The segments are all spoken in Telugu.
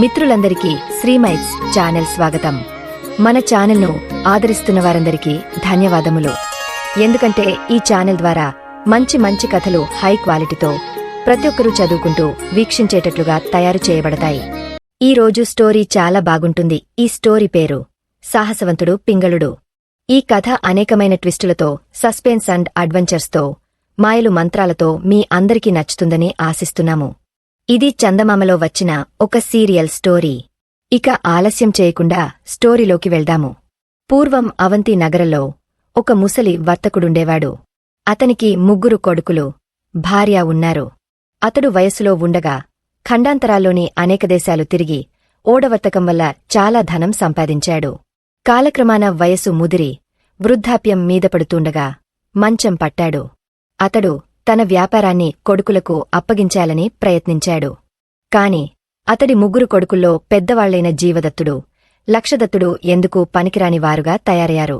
మిత్రులందరికీ శ్రీమైట్స్ ఛానల్ స్వాగతం. మన ఛానల్ను ఆదరిస్తున్న వారందరికీ ధన్యవాదములు. ఎందుకంటే ఈ ఛానల్ ద్వారా మంచి కథలు హై క్వాలిటీతో ప్రతి ఒక్కరూ చదువుకుంటూ వీక్షించేటట్లుగా తయారు చేయబడతాయి. ఈ రోజు స్టోరీ చాలా బాగుంటుంది. ఈ స్టోరీ పేరు సాహసవంతుడు పింగళుడు. ఈ కథ అనేకమైన ట్విస్టులతో, సస్పెన్స్ అండ్ అడ్వెంచర్స్తో, మాయలు మంత్రాలతో మీ అందరికీ నచ్చుతుందని ఆశిస్తున్నాము. ఇది చందమామలో వచ్చిన ఒక సీరియల్ స్టోరీ. ఇక ఆలస్యం చేయకుండా స్టోరీలోకి వెళ్దాము. పూర్వం అవంతి నగరంలో ఒక ముసలి వర్తకుడుండేవాడు. అతనికి 3 కొడుకులు, భార్య ఉన్నారు. అతడు వయస్సులో ఉండగా ఖండాంతరాల్లోని అనేక దేశాలు తిరిగి ఓడవర్తకం వల్ల చాలా ధనం సంపాదించాడు. కాలక్రమాన వయసు ముదిరి వృద్ధాప్యం మీదపడుతుండగా మంచం పట్టాడు. అతడు తన వ్యాపారాన్ని కొడుకులకు అప్పగించాలని ప్రయత్నించాడు. కాని అతడి 3 కొడుకుల్లో పెద్దవాళ్లైన జీవదత్తుడు, లక్షదత్తుడు ఎందుకు పనికిరాని వారుగా తయారయ్యారు.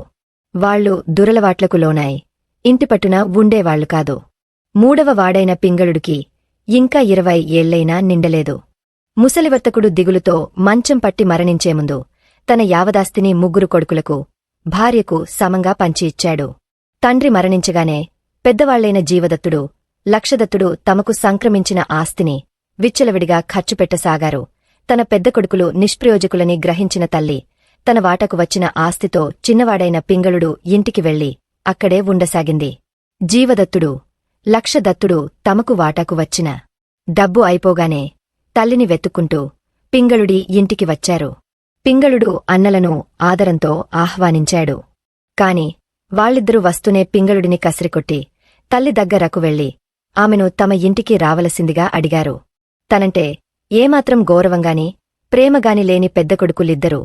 వాళ్లు దురలవాట్లకు లోనాయి ఇంటిపట్టున ఉండేవాళ్లు కాదు. 3వ వాడైన పింగళుడికి ఇంకా 20 ఏళ్లైనా నిండలేదు. ముసలివర్తకుడు దిగులుతో మంచం పట్టి మరణించే ముందు తన యావదాస్తిని 3 కొడుకులకు, భార్యకు సమంగా పంచి ఇచ్చాడు. తండ్రి మరణించగానే పెద్దవాళ్లైన జీవదత్తుడు, లక్షదత్తుడు తమకు సంక్రమించిన ఆస్తిని విచ్చలవిడిగా ఖర్చుపెట్టసాగారు. తన పెద్ద కొడుకులు నిష్ప్రయోజకులని గ్రహించిన తల్లి తన వాటాకు వచ్చిన ఆస్తితో చిన్నవాడైన పింగళుడు ఇంటికి వెళ్లి అక్కడే ఉండసాగింది. జీవదత్తుడు, లక్షదత్తుడు తమకు వాటాకు వచ్చిన డబ్బు అయిపోగానే తల్లిని వెతుక్కుంటూ పింగళుడి ఇంటికి వచ్చారు. పింగళుడు అన్నలను ఆదరంతో ఆహ్వానించాడు. కాని వాళ్ళిద్దరూ వస్తూనే పింగళుడిని కసిరికొట్టి తల్లి దగ్గరకు వెళ్లి ఆమెను తమ ఇంటికి రావలసిందిగా అడిగారు. తనంటే ఏమాత్రం గౌరవంగాని ప్రేమగాని లేని పెద్ద కొడుకులిద్దరూ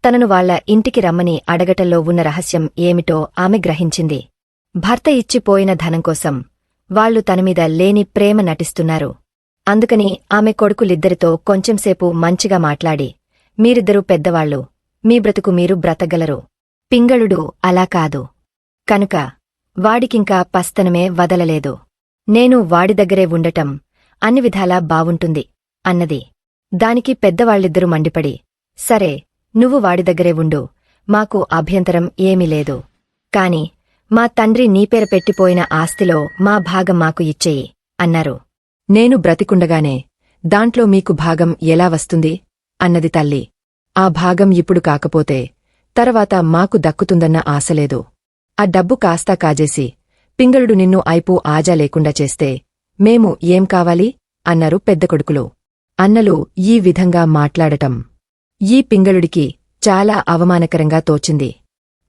తనను వాళ్ల ఇంటికి రమ్మని అడగటంలో ఉన్న రహస్యం ఏమిటో ఆమె గ్రహించింది. భర్త ఇచ్చిపోయిన ధనం కోసం వాళ్లు తనమీద లేని ప్రేమ నటిస్తున్నారు. అందుకని ఆమె కొడుకులిద్దరితో కొంచెంసేపు మంచిగా మాట్లాడి, మీరిద్దరూ పెద్దవాళ్లు, మీ బ్రతుకు మీరు బ్రతగలరు. పింగళుడు అలా కాదు. కనుక వాడికింకా పస్తనమే వదలలేదు. నేను వాడి దగ్గరే ఉండటం అన్ని విధాలా బావుంటుంది అన్నది. దానికి పెద్దవాళ్ళిద్దరూ మండిపడి, సరే నువ్వు వాడి దగ్గరే ఉండు, మాకు అభ్యంతరం ఏమీ లేదు. కాని మా తండ్రి నీపేర పెట్టిపోయిన ఆస్తిలో మా భాగం మాకు ఇచ్చేయి అన్నారు. నేను బ్రతికుండగానే దాంట్లో మీకు భాగం ఎలా వస్తుంది అన్నది తల్లి. ఆ భాగం ఇప్పుడు కాకపోతే తర్వాత మాకు దక్కుతుందన్న ఆశలేదు. ఆ డబ్బు కాస్తా కాజేసి పింగళుడు నిన్ను అయిపో ఆజా లేకుండా చేస్తే మేము ఏం కావాలి అన్నారు పెద్ద కొడుకులు. అన్నలు ఈ విధంగా మాట్లాడటం ఈ పింగళుడికి చాలా అవమానకరంగా తోచింది.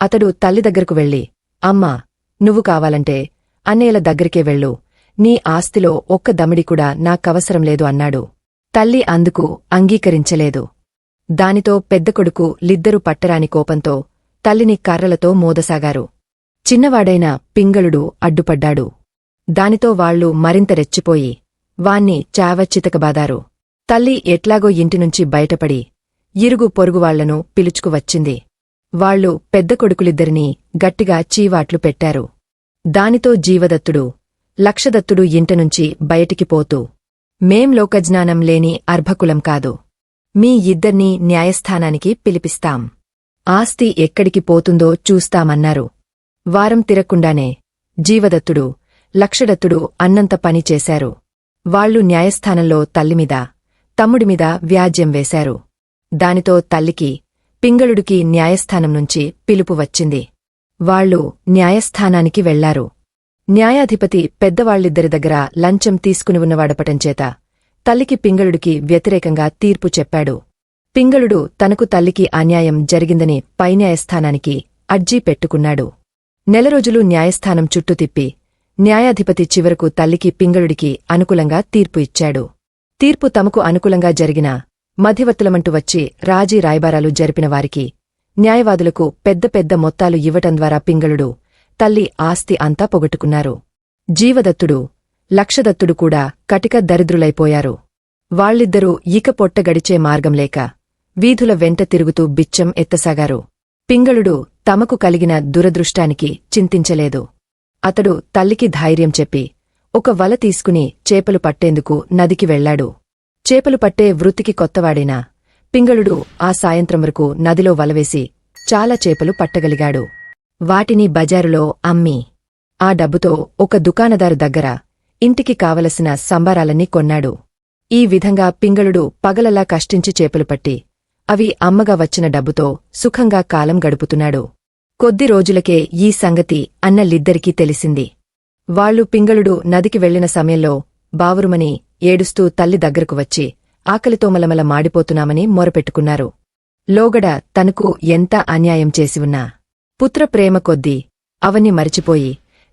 అతడు తల్లి దగ్గరకు వెళ్లి, అమ్మా, నువ్వు కావాలంటే అన్నయ్యల దగ్గరికే వెళ్ళు, నీ ఆస్తిలో ఒక్క దమిడి కూడా నాకవసరం లేదు అన్నాడు. తల్లి అందుకు అంగీకరించలేదు. దానితో పెద్ద కొడుకు లిద్దరూ పట్టరాని కోపంతో తల్లిని కర్రలతో మోదసాగారు. చిన్నవాడైన పింగళుడు అడ్డుపడ్డాడు. దానితో వాళ్లు మరింత రెచ్చిపోయి వాణ్ణి చావచ్చితకబాదారు. తల్లి ఎట్లాగో ఇంటినుంచి బయటపడి ఇరుగు పొరుగువాళ్లను పిలుచుకువచ్చింది. వాళ్లు పెద్ద కొడుకులిద్దరినీ గట్టిగా చీవాట్లు పెట్టారు. దానితో జీవదత్తుడు, లక్షదత్తుడు ఇంటనుంచి బయటికి పోతూ, మేం లోకజ్ఞానం లేని అర్భకులం కాదు, మీ ఇద్దర్నీ న్యాయస్థానానికి పిలిపిస్తాం, ఆస్తి ఎక్కడికి పోతుందో చూస్తామన్నారు. వారం తిరక్కుండానే జీవదత్తుడు, లక్షదత్తుడు అన్నంత పని చేశారు. వాళ్లు న్యాయస్థానంలో తల్లిమీద, తమ్ముడిమీద వ్యాజ్యం వేశారు. దానితో తల్లికి, పింగళుడికి న్యాయస్థానం నుంచి పిలుపు వచ్చింది. వాళ్లు న్యాయస్థానానికి వెళ్లారు. న్యాయాధిపతి పెద్దవాళ్లిద్దరి దగ్గర లంచం తీసుకుని ఉన్నవాడపటంచేత తల్లికి పింగళుడికి వ్యతిరేకంగా తీర్పు చెప్పాడు. పింగళుడు తనకు తల్లికి అన్యాయం జరిగిందని పై న్యాయస్థానానికి అర్జీ పెట్టుకున్నాడు. నెల రోజులు న్యాయస్థానం చుట్టూ తిప్పి న్యాయాధిపతి చివరకు తల్లికి పింగళుడికి అనుకూలంగా తీర్పు ఇచ్చాడు. తీర్పు తమకు అనుకూలంగా జరిగినా మధ్యవర్తులమంటూ వచ్చి రాజీ రాయబారాలు జరిపిన వారికి, న్యాయవాదులకు పెద్ద పెద్ద మొత్తాలు ఇవ్వటం ద్వారా పింగళుడు, తల్లి ఆస్తి అంతా పొగట్టుకున్నారు. జీవదత్తుడు, లక్షదత్తుడు కూడా కటిక దరిద్రులైపోయారు. వాళ్ళిద్దరూ ఇక పొట్ట గడిచే మార్గం లేక వీధుల వెంట తిరుగుతూ బిచ్చం ఎత్తసాగారు. పింగళుడు తమకు కలిగిన దురదృష్టానికి చింతించలేదు. అతడు తల్లికి ధైర్యం చెప్పి ఒక వల తీసుకుని చేపలు పట్టేందుకు నదికి వెళ్లాడు. చేపలు పట్టే వృత్తికి కొత్తవాడైనా పింగళుడు ఆ సాయంత్రం వరకు నదిలో వలవేసి చాలా చేపలు పట్టగలిగాడు. వాటిని బజారులో అమ్మి ఆ డబ్బుతో ఒక దుకాణదారు దగ్గర ఇంటికి కావలసిన సంబారాలన్నీ కొన్నాడు. ఈ విధంగా పింగళుడు పగలలా కష్టించి చేపలు పట్టి అవి అమ్మగా వచ్చిన డబ్బుతో సుఖంగా కాలం గడుపుతున్నాడు. కొద్ది రోజులకే ఈ సంగతి అన్నలిద్దరికీ తెలిసింది. వాళ్లు పింగళుడు నదికి వెళ్లిన సమయంలో బావురుమని ఏడుస్తూ తల్లి దగ్గరకు వచ్చి ఆకలితో మలమల మాడిపోతున్నామని మొరపెట్టుకున్నారు. లోగడ తనకు ఎంత అన్యాయం చేసివున్నా పుత్రప్రేమ కొద్దీ అవన్నీ మరిచిపోయి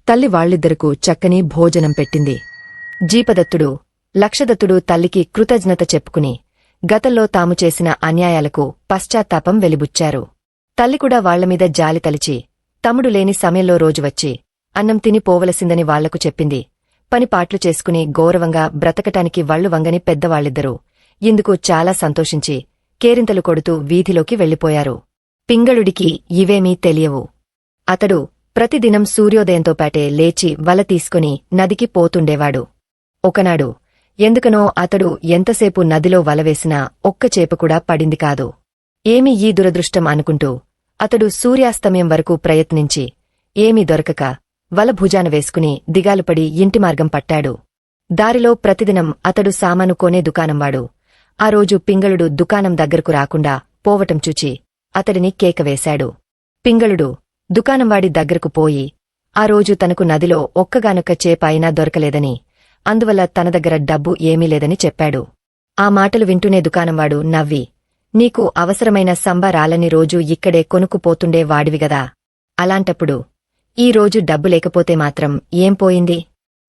తల్లి వాళ్ళిద్దరకు చక్కని భోజనం పెట్టింది. జీపదత్తుడు, లక్షదత్తుడు తల్లికి కృతజ్ఞత చెప్పుకుని గతంలో తాము చేసిన అన్యాయాలకు పశ్చాత్తాపం వెలిబుచ్చారు. తల్లికూడా వాళ్లమీద జాలి తలిచి తమ్ముడు లేని సమయంలో రోజు వచ్చి అన్నం తిని పోవలసిందని వాళ్లకు చెప్పింది. పనిపాట్లు చేసుకుని గౌరవంగా బ్రతకటానికి వళ్ళు వంగని పెద్దవాళ్ళిద్దరూ ఇందుకు చాలా సంతోషించి కేరింతలు కొడుతూ వీధిలోకి వెళ్లిపోయారు. పింగళుడికి ఇవేమీ తెలియవు. అతడు ప్రతిదినం సూర్యోదయంతోపాటే లేచి వల తీసుకుని నదికి పోతుండేవాడు. ఒకనాడు ఎందుకనో అతడు ఎంతసేపు నదిలో వలవేసినా ఒక్క చేపకూడా పడింది కాదు. ఏమి ఈ దురదృష్టం అనుకుంటూ అతడు సూర్యాస్తమయం వరకు ప్రయత్నించి ఏమీ దొరకక వల భుజాన వేసుకుని దిగాలుపడి ఇంటి మార్గం పట్టాడు. దారిలో ప్రతిదినం అతడు సామాను కొనే దుకాణంవాడు ఆ రోజు పింగళుడు దుకాణం దగ్గరకు రాకుండా పోవటం చూచి అతడిని కేకవేశాడు. పింగళుడు దుకాణంవాడి దగ్గరకు పోయి ఆ రోజు తనకు నదిలో ఒక్కగానొక్క చేప అయినా దొరకలేదని, అందువల్ల తన దగ్గర డబ్బు ఏమీ లేదని చెప్పాడు. ఆ మాటలు వింటూనే దుకాణంవాడు నవ్వి, నీకు అవసరమైన సంబారాలని రోజూ ఇక్కడే కొనుక్కుపోతుండే వాడివిగదా, అలాంటప్పుడు ఈ రోజు డబ్బు లేకపోతే మాత్రం ఏం పోయింది,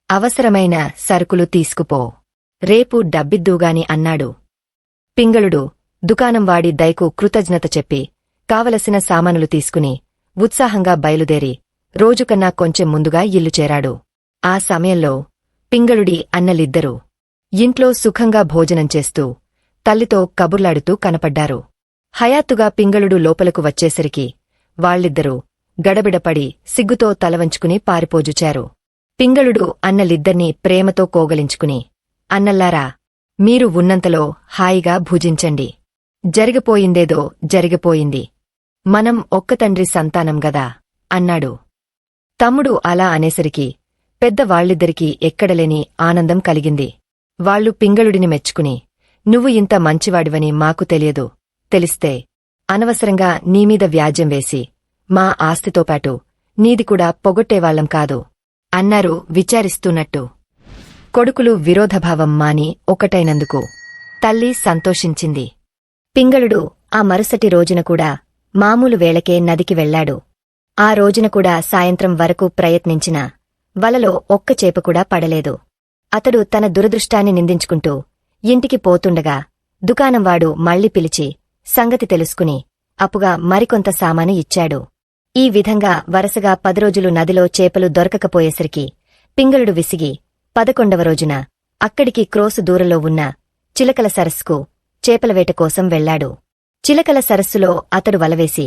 అవసరమైన సరుకులు తీసుకుపో, రేపు డబ్బిద్దూగాని అన్నాడు. పింగళుడు దుకాణంవాడి దయకు కృతజ్ఞత చెప్పి కావలసిన సామానులు తీసుకుని ఉత్సాహంగా బయలుదేరి రోజుకన్నా కొంచెం ముందుగా ఇల్లు చేరాడు. ఆ సమయంలో పింగళుడి అన్నలిద్దరూ ఇంట్లో సుఖంగా భోజనం చేస్తూ తల్లితో కబుర్లాడుతూ కనపడ్డారు. హయాత్తుగా పింగళుడు లోపలకు వచ్చేసరికి వాళ్ళిద్దరూ గడబిడపడి సిగ్గుతో తలవంచుకుని పారిపోజుచారు. పింగళుడు అన్నలిద్దర్నీ ప్రేమతో కోగలించుకుని, అన్నల్లారా, మీరు ఉన్నంతలో హాయిగా భుజించండి. జరిగిపోయిందేదో జరిగిపోయింది. మనం ఒక్క తండ్రి సంతానం గదా అన్నాడు. తమ్ముడు అలా అనేసరికి పెద్దవాళ్ళిద్దరికీ ఎక్కడలేని ఆనందం కలిగింది. వాళ్లు పింగళుడిని మెచ్చుకుని, నువ్వు ఇంత మంచివాడివని మాకు తెలియదు, తెలిస్తే అనవసరంగా నీమీద వ్యాజ్యం వేసి మా ఆస్తితోపాటు నీది కూడా పొగొట్టేవాళ్లం కాదు అన్నారు విచారిస్తున్నట్టు. కొడుకులు విరోధభావం మాని ఒకటైనందుకు తల్లి సంతోషించింది. పింగళుడు ఆ మరుసటి రోజున కూడా మామూలు వేళకే నదికి వెళ్లాడు. ఆ రోజున కూడా సాయంత్రం వరకు ప్రయత్నించినా వలలో ఒక్క చేపకూడా పడలేదు. అతడు తన దురదృష్టాన్ని నిందించుకుంటూ ఇంటికి పోతుండగా దుకాణంవాడు మళ్లీ పిలిచి సంగతి తెలుసుకుని అప్పుగా మరికొంత సామాను ఇచ్చాడు. ఈ విధంగా వరసగా 10 రోజులు నదిలో చేపలు దొరకకపోయేసరికి పింగళుడు విసిగి 11వ రోజున అక్కడికి క్రోసు దూరంలో ఉన్న చిలకల సరస్సుకు చేపల వేట కోసం వెళ్లాడు. చిలకల సరస్సులో అతడు వలవేసి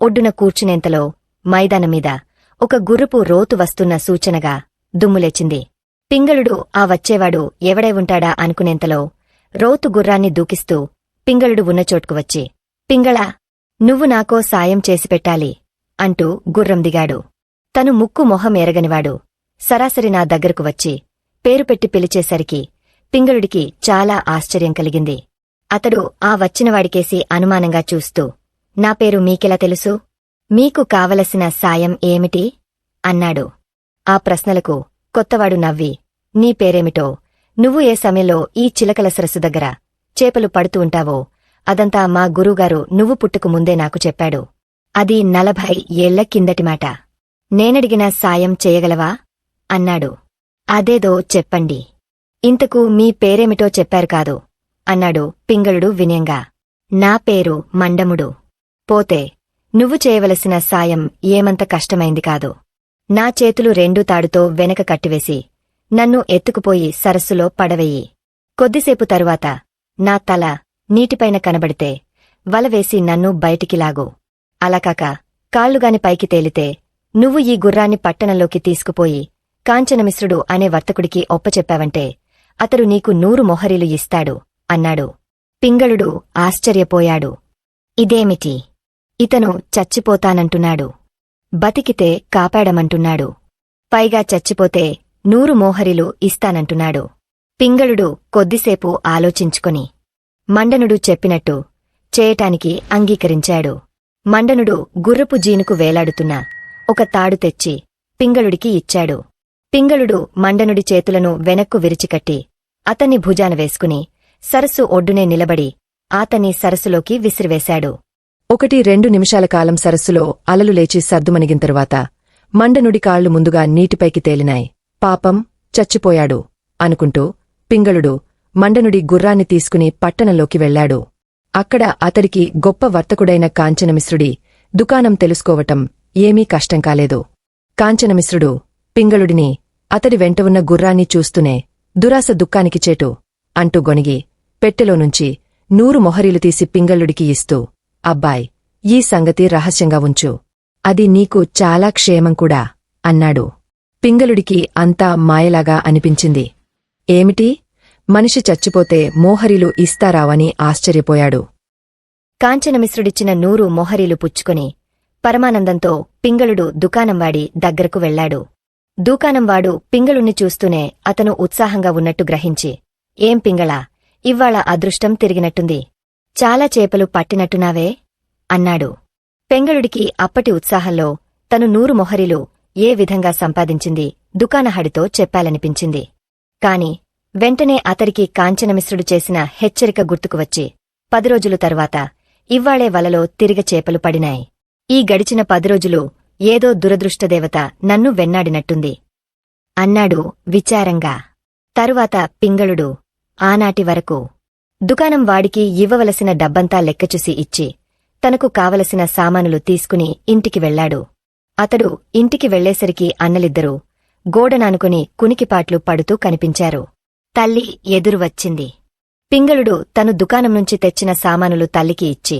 ఒడ్డున కూర్చునేంతలో మైదానమీద ఒక గుర్రపు రోతు వస్తున్న సూచనగా దుమ్ములేచింది. పింగళుడు ఆ వచ్చేవాడు ఎవడై ఉంటాడా అనుకునేంతలో రోతు గుర్రాన్ని దూకిస్తూ పింగళుడు ఉన్న చోటుకు వచ్చి, పింగళా, నువ్వు నాకో సాయం చేసిపెట్టాలి అంటూ గుర్రం దిగాడు. తను ముక్కు మొహం ఎరగనివాడు సరాసరి నా దగ్గరకు వచ్చి పేరు పెట్టి పిలిచేసరికి పింగళుడికి చాలా ఆశ్చర్యం కలిగింది. అతడు ఆ వచ్చినవాడికేసి అనుమానంగా చూస్తూ, నా పేరు మీకెలా తెలుసు? మీకు కావలసిన సాయం ఏమిటి? అన్నాడు. ఆ ప్రశ్నలకు కొత్తవాడు నవ్వి, నీ పేరేమిటో, నువ్వు ఏ సమయంలో ఈ చిలకల సరస్సు దగ్గర చేపలు పడుతూ ఉంటావో అదంతా మా గురువుగారు నువ్వు పుట్టుకు ముందే నాకు చెప్పాడు. అది 40 ఏళ్ల కిందటి మాట. నేనడిగిన సాయం చేయగలవా? అన్నాడు. అదేదో చెప్పండి. ఇంతకు మీ పేరేమిటో చెప్పారు కాదు అన్నాడు పింగళుడు వినయంగా. నా పేరు మండముడు. పోతే నువ్వు చేయవలసిన సాయం ఏమంత కష్టమైంది కాదు. నా చేతులు 2 తాడుతో వెనక కట్టివేసి నన్ను ఎత్తుకుపోయి సరస్సులో పడవెయ్యి. కొద్దిసేపు తరువాత నా తల నీటిపైన కనబడితే వలవేసి నన్ను బయటికి లాగు. అలాకాక కాళ్లుగాని పైకి తేలితే నువ్వు ఈ గుర్రాన్ని పట్టణంలోకి తీసుకుపోయి కాంచనమిశ్రుడు అనే వర్తకుడికి ఒప్పచెప్పావంటే అతడు నీకు 100 మొహరీలు ఇస్తాడు అన్నాడు. పింగళుడు ఆశ్చర్యపోయాడు. ఇదేమిటి? ఇతను చచ్చిపోతానంటున్నాడు. బతికితే కాపాడమంటున్నాడు. పైగా చచ్చిపోతే 100 మోహరీలు ఇస్తానంటున్నాడు. పింగళుడు కొద్దిసేపు ఆలోచించుకొని మండనుడు చెప్పినట్టు చేయటానికి అంగీకరించాడు. మండనుడు గుర్రపు జీనుకు వేలాడుతున్న ఒక తాడు తెచ్చి పింగళుడికి ఇచ్చాడు. పింగళుడు మండనుడి చేతులను వెనక్కు విరిచికట్టి అతన్ని భుజాన వేసుకుని సరస్సు ఒడ్డునే నిలబడి అతన్ని సరస్సులోకి విసిరివేశాడు. 1-2 నిమిషాల కాలం సరస్సులో అలలు లేచి సర్దుమణిగిన తరువాత మండనుడి కాళ్లు ముందుగా నీటిపైకి తేలినాయి. పాపం, చచ్చిపోయాడు అనుకుంటూ పింగళుడు మండనుడి గుర్రాన్ని తీసుకుని పట్టణంలోకి వెళ్లాడు. అక్కడ అతడికి గొప్ప వర్తకుడైన కాంచనమిశ్రుడి దుకాణం తెలుసుకోవటం ఏమీ కష్టం కాలేదు. కాంచనమిశ్రుడు పింగళుడిని అతడి వెంట ఉన్న గుర్రాన్ని చూస్తూనే దురాస దుఃఖానికి చేటు అంటూ గొనిగి పెట్టెలోనుంచి 100 మొహరీలు తీసి పింగళుడికి ఇస్తూ, అబ్బాయ్, ఈ సంగతి రహస్యంగా ఉంచు. అది నీకు చాలా క్షేమం కూడా అన్నాడు. పింగళుడికి అంతా మాయలాగా అనిపించింది. ఏమిటి? మనిషి చచ్చిపోతే మోహరీలు ఇస్తారావని ఆశ్చర్యపోయాడు. కాంచనమిశ్రుడిచ్చిన 100 మొహరీలు పుచ్చుకొని పరమానందంతో పింగళుడు దుకాణంవాడి దగ్గరకు వెళ్లాడు. దుకాణంవాడు పింగళుణ్ణి చూస్తూనే అతను ఉత్సాహంగా ఉన్నట్టు గ్రహించి, ఏం పింగళా, ఇవ్వాళ అదృష్టం తిరిగినట్టుంది. చాలా చేపలు పట్టినట్టున్నావే అన్నాడు. పింగళుడికి అప్పటి ఉత్సాహంలో తను 100 మొహరీలు ఏ విధంగా సంపాదించింది దుకాణహడితో చెప్పాలనిపించింది. కాని వెంటనే అతడికి కాంచనమిశ్రుడు చేసిన హెచ్చరిక గుర్తుకువచ్చి 10 రోజుల తరువాత ఇవ్వాళే వలలో తిరిగ చేపలు పడినాయి. ఈ గడిచిన 10 రోజులు ఏదో దురదృష్టదేవత నన్ను వెన్నాడినట్టుంది అన్నాడు విచారంగా. తరువాత పింగళుడు ఆనాటి వరకు దుకాణం వాడికి ఇవ్వవలసిన డబ్బంతా లెక్కచూసి ఇచ్చి తనకు కావలసిన సామానులు తీసుకుని ఇంటికి వెళ్లాడు. అతడు ఇంటికి వెళ్లేసరికి అన్నలిద్దరూ గోడనానుకుని కునికిపాట్లు పడుతూ కనిపించారు. తల్లి ఎదురు వచ్చింది. పింగళుడు తను దుకాణం నుంచి తెచ్చిన సామానులు తల్లికి ఇచ్చి,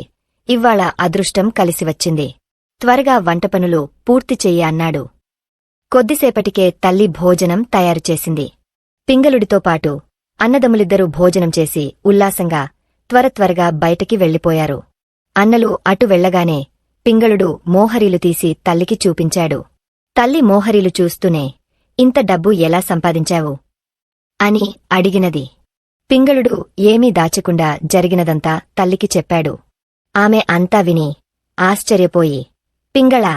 ఇవ్వాళ అదృష్టం కలిసివచ్చింది. త్వరగా వంటపనులు పూర్తి చెయ్యి అన్నాడు. కొద్దిసేపటికే తల్లి భోజనం తయారుచేసింది. పింగళుడితో పాటు అన్నదమ్ములిద్దరూ భోజనం చేసి ఉల్లాసంగా త్వరత్వరగా బయటికి వెళ్లిపోయారు. అన్నలు అటు వెళ్లగానే పింగళుడు మోహరీలు తీసి తల్లికి చూపించాడు. తల్లి మోహరీలు చూస్తూనే, ఇంత డబ్బు ఎలా సంపాదించావు అని అడిగినది. పింగళుడు ఏమీ దాచకుండా జరిగినదంతా తల్లికి చెప్పాడు. ఆమె అంతా విని ఆశ్చర్యపోయి, పింగళా,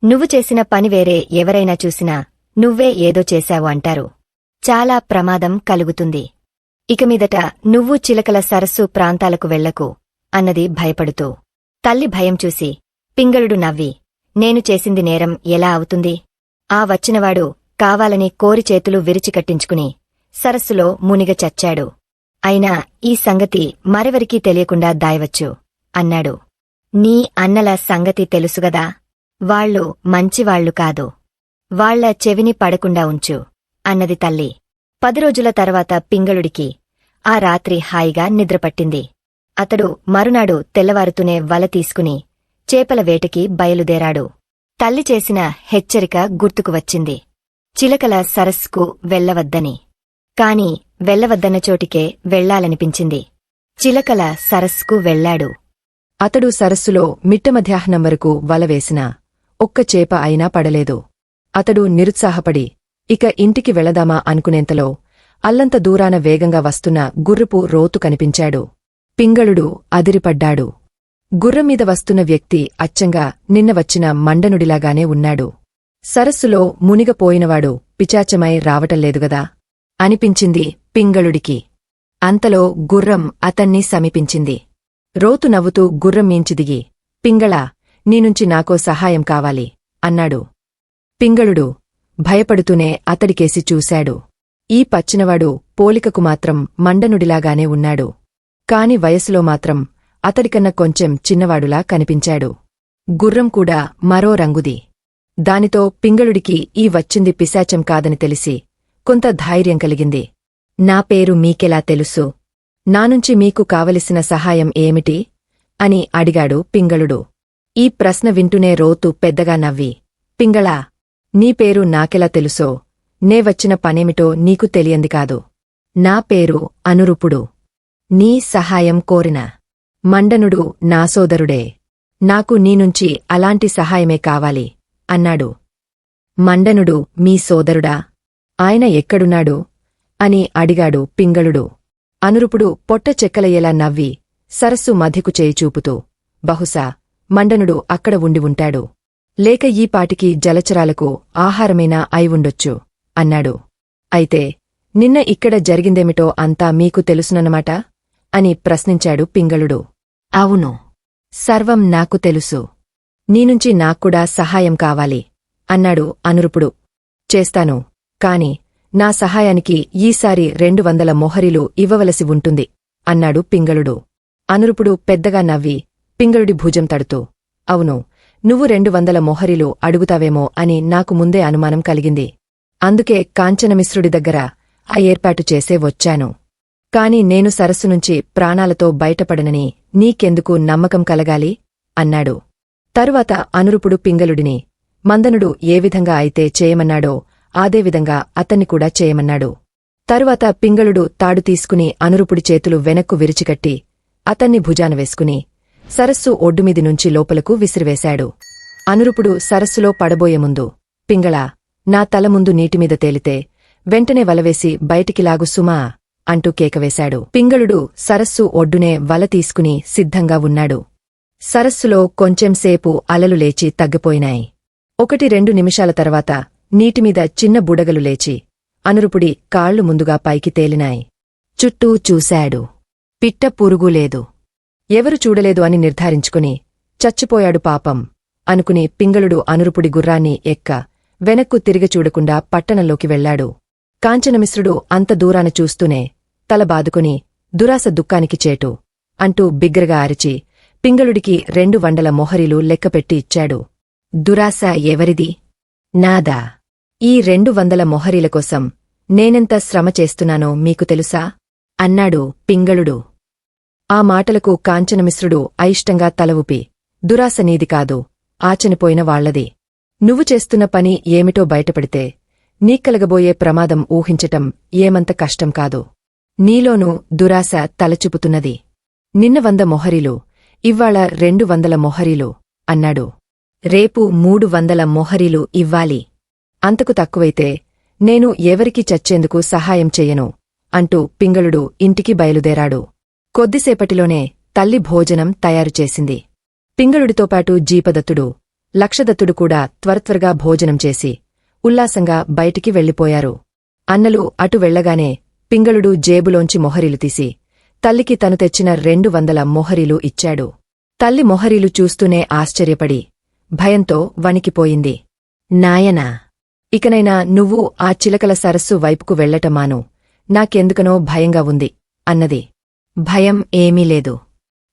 నువ్వు చేసిన పని వేరే ఎవరైనా చూసినా నువ్వే ఏదో చేశావు అంటారు. చాలా ప్రమాదం కలుగుతుంది. ఇకమీదట నువ్వు చిలకల సరస్సు ప్రాంతాలకు వెళ్లకు అన్నది భయపడుతూ. తల్లి భయం చూసి పింగళుడు నవ్వి, నేను చేసింది నేరం ఎలా అవుతుంది? ఆ వచ్చినవాడు కావాలని కోరి చేతులు విరిచికట్టించుకుని సరస్సులో మునిగ చచ్చాడు. అయినా ఈ సంగతి మరెవరికీ తెలియకుండా దాయవచ్చు అన్నాడు. నీ అన్నల సంగతి తెలుసుగదా, వాళ్ళు మంచివాళ్లు కాదు. వాళ్ల చెవిని పడకుండా ఉంచు అన్నది తల్లి. 10 రోజుల తర్వాత పింగళుడికి ఆ రాత్రి హాయిగా నిద్రపట్టింది. అతడు మరునాడు తెల్లవారుతూనే వల తీసుకుని చేపల వేటకి బయలుదేరాడు. తల్లి చేసిన హెచ్చరిక గుర్తుకు వచ్చింది. చిలకల సరస్సుకు వెళ్లవద్దని. కాని వెళ్లవద్దన్న చోటికే వెళ్లాలనిపించింది. చిలకల సరస్సుకు వెళ్లాడు. అతడు సరస్సులో మిట్ట మధ్యాహ్నం వరకు వలవేసినా ఒక్క చేప అయినా పడలేదు. అతడు నిరుత్సాహపడి ఇక ఇంటికి వెళదామా అనుకునేంతలో అల్లంత దూరాన వేగంగా వస్తున్న గుర్రపు రోతు కనిపించాడు. పింగళుడు అదిరిపడ్డాడు. గుర్రంమీద వస్తున్న వ్యక్తి అచ్చంగా నిన్న వచ్చిన మండనుడిలాగానే ఉన్నాడు. సరస్సులో మునిగపోయినవాడు పిచాచమై రావటంలేదుగదా అనిపించింది పింగళుడికి. అంతలో గుర్రం అతన్ని సమీపించింది. రోతు నవ్వుతూ గుర్రం మీంచి దిగి, పింగళా, నీనుంచి నాకో సహాయం కావాలి అన్నాడు. పింగళుడు భయపడుతూనే అతడికేసి చూశాడు. ఈ పచ్చినవాడు పోలికకు మాత్రం మండనుడిలాగానే ఉన్నాడు. కాని వయసులో మాత్రం అతడికన్నా కొంచెం చిన్నవాడులా కనిపించాడు. గుర్రం కూడా మరో రంగుది. దానితో పింగళుడికి ఈ వచ్చింది పిశాచం కాదని తెలిసి కొంత ధైర్యం కలిగింది. నా పేరు మీకెలా తెలుసు? నానుంచి మీకు కావలసిన సహాయం ఏమిటి అని అడిగాడు పింగళుడు. ఈ ప్రశ్న వింటూనే రోతు పెద్దగా నవ్వి, పింగళా, నీ పేరు నాకెలా తెలుసో నే వచ్చిన పనేమిటో నీకు తెలియంది కాదు. నా పేరు అనురుపుడు. నీ సహాయం కోరిన మండనుడు నా సోదరుడే. నాకు నీనుంచి అలాంటి సహాయమే కావాలి అన్నాడు. మండనుడు మీ సోదరుడా? ఆయన ఎక్కడున్నాడు అని అడిగాడు పింగళుడు. అనురుపుడు పొట్ట చెక్కలయ్యేలా నవ్వి సరస్సు మధ్యకు చేయి చూపుతూ, బహుశా మండనుడు అక్కడ ఉండి ఉంటాడు. లేక ఈ పాటికి జలచరాలకు ఆహారమేనా అయి ఉండొచ్చు అన్నాడు. అయితే నిన్న ఇక్కడ జరిగిందేమిటో అంతా మీకు తెలుసునన్నమాట అని ప్రశ్నించాడు పింగళుడు. అవును, సర్వం నాకు తెలుసు. నీనుంచి నాక్కూడా సహాయం కావాలి అన్నాడు అనురుపుడు. చేస్తాను, కాని నా సహాయానికి ఈసారి 200 మొహరీలు ఇవ్వవలసి ఉంటుంది అన్నాడు పింగళుడు. అనురుపుడు పెద్దగా నవ్వి పింగళుడి భుజం తడుతూ, అవును, నువ్వు 200 మొహరీలు అడుగుతావేమో అని నాకు ముందే అనుమానం కలిగింది. అందుకే కాంచనమిశ్రుడి దగ్గర ఆ ఏర్పాటు చేసే వచ్చాను. కాని నేను సరస్సునుంచి ప్రాణాలతో బయటపడనని నీకెందుకు నమ్మకం కలగాలి అన్నాడు. తరువాత అనురుపుడు పింగళుడిని మందనుడు ఏ విధంగా అయితే చేయమన్నాడో అదేవిధంగా అతన్ని కూడా చేయమన్నాడు. తరువాత పింగళుడు తాడు తీసుకుని అనురుపుడి చేతులు వెనక్కు విరిచికట్టి అతన్ని భుజాన వేసుకుని సరస్సు ఒడ్డుమీది నుంచి లోపలకు విసిరివేశాడు. అనురుపుడు సరస్సులో పడబోయే ముందు, పింగళా, నా తల ముందు నీటిమీద తేలితే వెంటనే వలవేసి బయటికి లాగు సుమా అంటూ కేకవేశాడు. పింగళుడు సరస్సు ఒడ్డునే వల తీసుకుని సిద్ధంగా ఉన్నాడు. సరస్సులో కొంచెంసేపు అలలు లేచి తగ్గిపోయినాయి. 1-2 నిమిషాల తర్వాత నీటిమీద చిన్న బుడగలు లేచి అనురుపుడి కాళ్లు ముందుగా పైకి తేలినాయి. చుట్టూ చూశాడు. పిట్ట పురుగు లేదు. ఎవరు చూడలేదు అని నిర్ధారించుకుని చచ్చిపోయాడు పాపం అనుకుని పింగళుడు అనురుపుడి గుర్రాన్ని ఎక్క వెనక్కు తిరిగి చూడకుండా పట్టణంలోకి వెళ్లాడు. కాంచనమిశ్రుడు అంత దూరాన చూస్తూనే తల బాదుకుని దురాస దుఃఖానికి చేటు అంటూ బిగ్గరగా అరిచి పింగళుడికి 200 మొహరీలు లెక్కపెట్టి ఇచ్చాడు. దురాస ఎవరిది? నాదా. ఈ 200 మొహరీల కోసం నేనెంత శ్రమ చేస్తున్నానో మీకు తెలుసా అన్నాడు పింగళుడు. ఆ మాటలకు కాంచనమిశ్రుడు అయిష్టంగా తల ఊపి, దురాస నీది కాదు, ఆచనిపోయిన వాళ్లది. నువ్వు చేస్తున్న పని ఏమిటో బయటపడితే నీకలగబోయే ప్రమాదం ఊహించటం ఏమంత కష్టం కాదు. నీలోనూ దురాశ తలచుపుతున్నది. నిన్న 100 మొహరీలు, ఇవ్వాళ 200 మొహరీలు అన్నాడు. రేపు 300 మొహరీలు ఇవ్వాలి. అంతకు తక్కువైతే నేను ఎవరికి చచ్చేందుకు సహాయం చెయ్యను అంటూ పింగళుడు ఇంటికి బయలుదేరాడు. కొద్దిసేపటిలోనే తల్లి భోజనం తయారుచేసింది. పింగళుడితోపాటు జీపదత్తుడు, లక్షదత్తుడు కూడా త్వరత్వరగా భోజనం చేసి ఉల్లాసంగా బయటికి వెళ్లిపోయారు. అన్నలు అటు వెళ్లగానే పింగళుడు జేబులోంచి మొహరీలు తీసి తల్లికి తను తెచ్చిన 200 మొహరీలు ఇచ్చాడు. తల్లి మొహరీలు చూస్తూనే ఆశ్చర్యపడి భయంతో వణికిపోయింది. నాయనా, ఇకనైనా నువ్వు ఆ చిలకల సరస్సు వైపుకు వెళ్లటమాను, నాకెందుకనో భయంగా ఉంది అన్నది. భయం ఏమీ లేదు.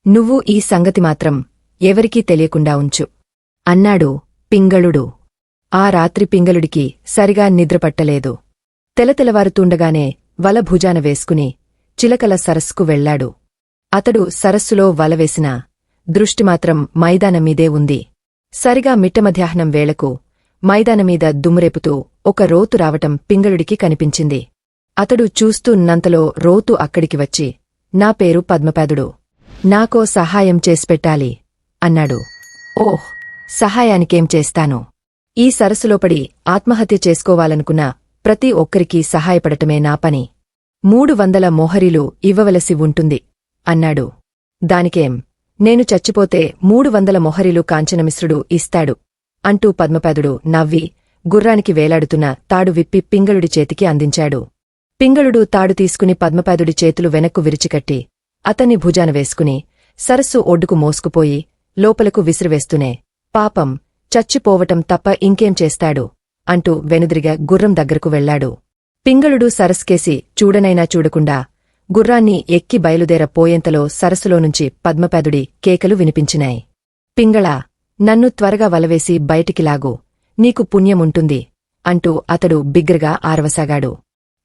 నువ్వు ఈ సంగతి మాత్రం ఎవరికీ తెలియకుండా ఉంచు అన్నాడు పింగళుడు. ఆ రాత్రి పింగళుడికి సరిగా నిద్రపట్టలేదు. తెలతెలవారుతుండగానే వల భుజాన వేసుకుని చిలకల సరస్సుకు వెళ్లాడు. అతడు సరస్సులో వలవేసినా దృష్టిమాత్రం మైదానమీదే ఉంది. సరిగా మిట్టమధ్యాహ్నం వేళకు మైదానమీద దుమ్మురేపుతూ ఒక రోతు రావటం పింగళుడికి కనిపించింది. అతడు చూస్తూన్నంతలో రోతు అక్కడికి వచ్చి, నా పేరు పద్మపాదుడు, నాకో సహాయం చేసిపెట్టాలి అన్నాడు. ఓహ్, సహాయానికేం చేస్తాను? ఈ సరస్సులోపడి ఆత్మహత్య చేసుకోవాలనుకున్న ప్రతి ఒక్కరికీ సహాయపడటమే నా పని. 300 మొహరీలు ఇవ్వవలసి ఉంటుంది అన్నాడు. దానికేం, నేను చచ్చిపోతే 300 మొహరీలు కాంచనమిశ్రుడు ఇస్తాడు అంటూ పద్మపాదుడు నవ్వి గుర్రానికి వేలాడుతున్న తాడు విప్పి పింగళుడి చేతికి అందించాడు. పింగళుడు తాడు తీసుకుని పద్మపాదుడి చేతులు వెనక్కు విరిచికట్టి అతన్ని భుజాన వేసుకుని సరస్సు ఒడ్డుకు మోసుకుపోయి లోపలకు విసిరివేస్తూనే, పాపం, చచ్చిపోవటం తప్ప ఇంకేం చేస్తాడు అంటూ వెనుదిరిగా గుర్రం దగ్గరకు వెళ్లాడు. పింగళుడు సరస్కేసి చూడనైనా చూడకుండా గుర్రాన్ని ఎక్కి బయలుదేరపోయేంతలో సరస్సులోనుంచి పద్మపాదుడి కేకలు వినిపించినాయి. పింగళా, నన్ను త్వరగా వలవేసి బయటికి లాగు, నీకు పుణ్యముంటుంది అంటూ అతడు బిగ్గరగా ఆరవసాగాడు.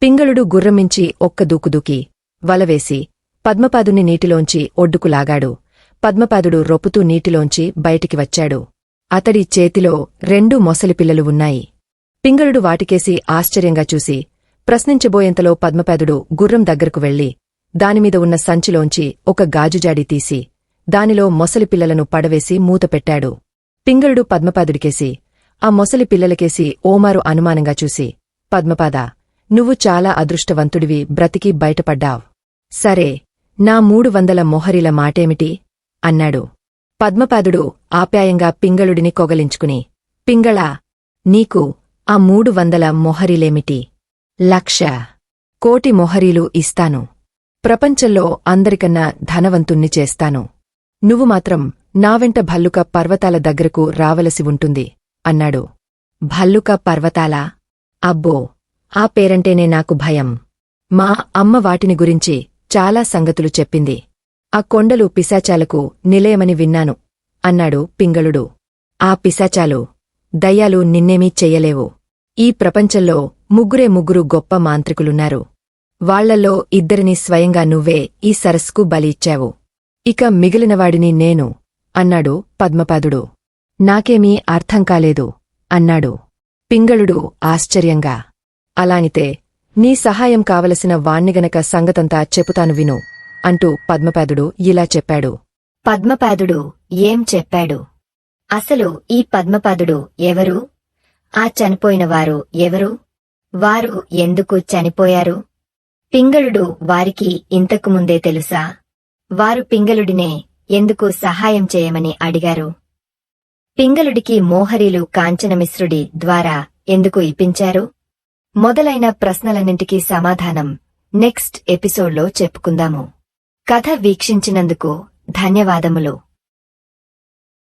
పింగళుడు గుర్రమించి ఒక్క దూకుదూకి వలవేసి పద్మపాదుని నీటిలోంచి ఒడ్డుకు లాగాడు. పద్మపాదుడు రొప్పుతూ నీటిలోంచి బయటికి వచ్చాడు. అతడి చేతిలో 2 మొసలిపిల్లలు ఉన్నాయి. పింగళుడు వాటికేసి ఆశ్చర్యంగా చూసి ప్రశ్నించబోయేంతలో పద్మపాదుడు గుర్రం దగ్గరకు వెళ్లి దానిమీద ఉన్న సంచిలోంచి ఒక గాజుజాడి తీసి దానిలో మొసలి పిల్లలను పడవేసి మూతపెట్టాడు. పింగళుడు పద్మపాదుడికేసి, ఆ మొసలి పిల్లలకేసి ఓమారు అనుమానంగా చూసి, పద్మపాదా, నువ్వు చాలా అదృష్టవంతుడివి, బ్రతికి బయటపడ్డావ్. సరే, నా 300 మొహరీల మాటేమిటి? అన్నాడు. పద్మపాదుడు ఆప్యాయంగా పింగళుడిని కొగలించుకుని, పింగళా, నీకు ఆ 300 మొహరీలేమిటి? 1,00,000 కోటి మొహరీలు ఇస్తాను. ప్రపంచంలో అందరికన్నా ధనవంతుణ్ణి చేస్తాను. నువ్వు మాత్రం నావెంట భల్లుక పర్వతాల దగ్గరకు రావలసి ఉంటుంది అన్నాడు. భల్లుక పర్వతాలా? అబ్బో, ఆ పేరంటేనే నాకు భయం. మా అమ్మ వాటిని గురించి చాలా సంగతులు చెప్పింది. ఆ కొండలు పిశాచాలకు నిలయమని విన్నాను అన్నాడు పింగళుడు. ఆ పిశాచాలు, దయ్యాలు నిన్నేమీ చెయ్యలేవు. ఈ ప్రపంచంలో ముగ్గురు గొప్ప మాంత్రికులున్నారు. వాళ్లల్లో 2 స్వయంగా నువ్వే ఈ సరస్సుకు బలి ఇచ్చావు. ఇక మిగిలినవాడిని నేను అన్నాడు పద్మపాదుడు. నాకేమీ అర్థం కాలేదు అన్నాడు పింగళుడు ఆశ్చర్యంగా. అలానితే నీ సహాయం కావలసిన వాణ్ణిగనక సంగతంతా చెపుతాను విను అంటూ పద్మపాదుడు ఇలా చెప్పాడు. పద్మపాదుడు ఏం చెప్పాడు? అసలు ఈ పద్మపాదుడు ఎవరు? ఆ చనిపోయినవారు ఎవరు? వారు ఎందుకు చనిపోయారు? పింగళుడు వారికి ఇంతకుముందే తెలుసా? వారు పింగళుడినే ఎందుకు సహాయం చేయమని అడిగారు? పింగళుడికి మోహరీలు కాంచనమిశ్రుడి ద్వారా ఎందుకు ఇప్పించారు? మొదలైన ప్రశ్నలన్నింటికీ సమాధానం నెక్స్ట్ ఎపిసోడ్లో చెప్పుకుందాము. కథ వీక్షించినందుకు ధన్యవాదములు.